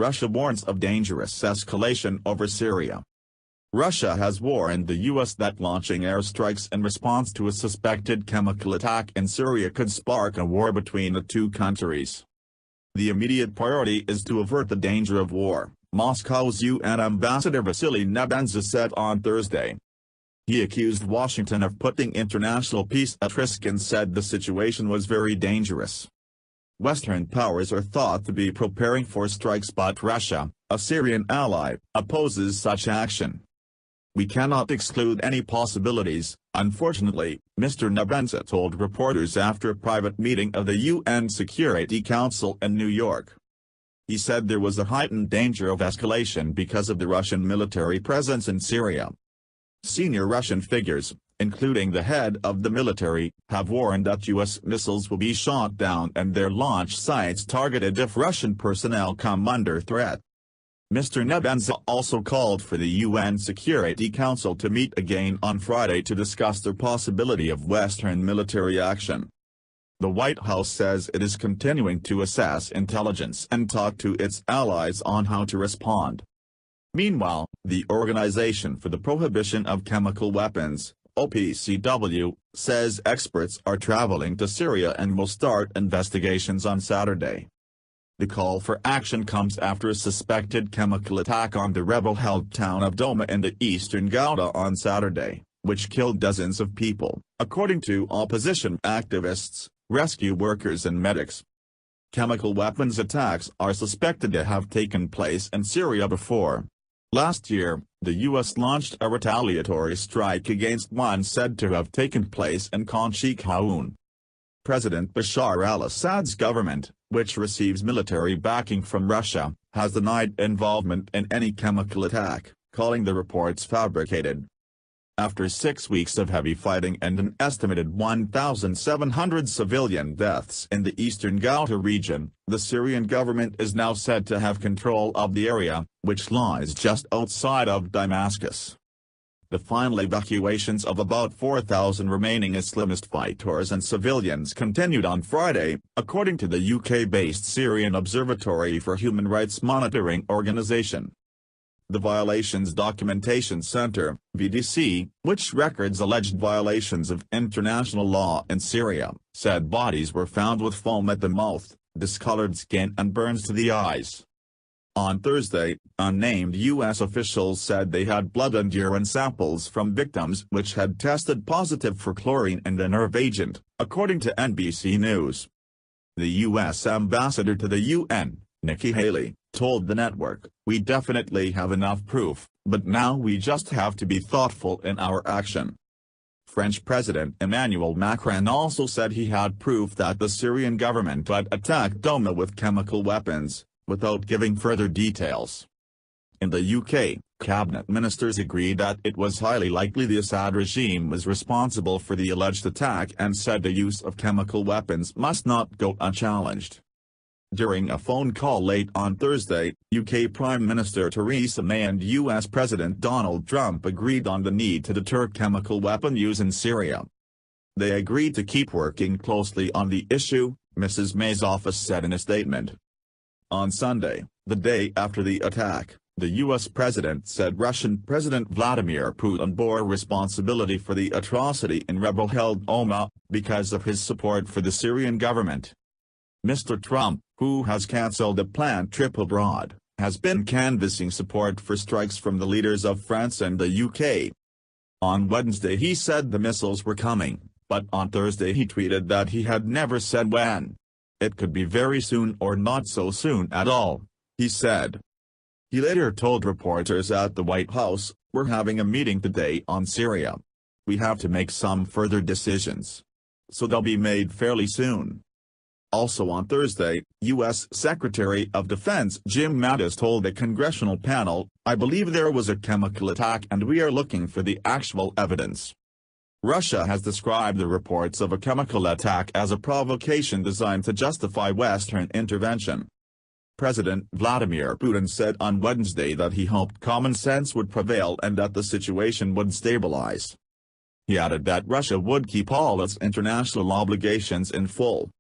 Russia warns of dangerous escalation over Syria. Russia has warned the U.S. that launching airstrikes in response to a suspected chemical attack in Syria could spark a war between the two countries. The immediate priority is to avert the danger of war, Moscow's UN ambassador Vassily Nebenzia said on Thursday. He accused Washington of putting international peace at risk and said the situation was very dangerous. Western powers are thought to be preparing for strikes, but Russia, a Syrian ally, opposes such action. "We cannot exclude any possibilities, unfortunately," Mr. Nebenzia told reporters after a private meeting of the UN Security Council in New York. He said there was a heightened danger of escalation because of the Russian military presence in Syria. Senior Russian figures, including the head of the military, have warned that U.S. missiles will be shot down and their launch sites targeted if Russian personnel come under threat. Mr. Nebenzia also called for the UN Security Council to meet again on Friday to discuss the possibility of Western military action. The White House says it is continuing to assess intelligence and talk to its allies on how to respond. Meanwhile, the Organization for the Prohibition of Chemical Weapons, OPCW, says experts are traveling to Syria and will start investigations on Saturday. The call for action comes after a suspected chemical attack on the rebel-held town of Douma in the eastern Ghouta on Saturday, which killed dozens of people, according to opposition activists, rescue workers and medics. Chemical weapons attacks are suspected to have taken place in Syria before. Last year, the U.S. launched a retaliatory strike against one said to have taken place in Khan Sheikh Haoun. President Bashar al-Assad's government, which receives military backing from Russia, has denied involvement in any chemical attack, calling the reports fabricated. After 6 weeks of heavy fighting and an estimated 1,700 civilian deaths in the eastern Ghouta region, the Syrian government is now said to have control of the area, which lies just outside of Damascus. The final evacuations of about 4,000 remaining Islamist fighters and civilians continued on Friday, according to the UK-based Syrian Observatory for Human Rights Monitoring Organization. The Violations Documentation Center, VDC, which records alleged violations of international law in Syria, said bodies were found with foam at the mouth, discolored skin and burns to the eyes. On Thursday, unnamed U.S. officials said they had blood and urine samples from victims which had tested positive for chlorine and a nerve agent, according to NBC News. The U.S. ambassador to the UN, Nikki Haley, told the network, "We definitely have enough proof, but now we just have to be thoughtful in our action." French President Emmanuel Macron also said he had proof that the Syrian government had attacked Douma with chemical weapons, without giving further details. In the UK, cabinet ministers agreed that it was highly likely the Assad regime was responsible for the alleged attack and said the use of chemical weapons must not go unchallenged. During a phone call late on Thursday, UK Prime Minister Theresa May and US President Donald Trump agreed on the need to deter chemical weapon use in Syria. They agreed to keep working closely on the issue, Mrs. May's office said in a statement. On Sunday, the day after the attack, the U.S. president said Russian President Vladimir Putin bore responsibility for the atrocity in rebel-held Douma, because of his support for the Syrian government. Mr. Trump, who has cancelled a planned trip abroad, has been canvassing support for strikes from the leaders of France and the UK. On Wednesday he said the missiles were coming, but on Thursday he tweeted that he had never said when. "It could be very soon or not so soon at all," he said. He later told reporters at the White House, "We're having a meeting today on Syria. We have to make some further decisions. So they'll be made fairly soon." Also on Thursday, U.S. Secretary of Defense Jim Mattis told a congressional panel, "I believe there was a chemical attack and we are looking for the actual evidence." Russia has described the reports of a chemical attack as a provocation designed to justify Western intervention. President Vladimir Putin said on Wednesday that he hoped common sense would prevail and that the situation would stabilize. He added that Russia would keep all its international obligations in full.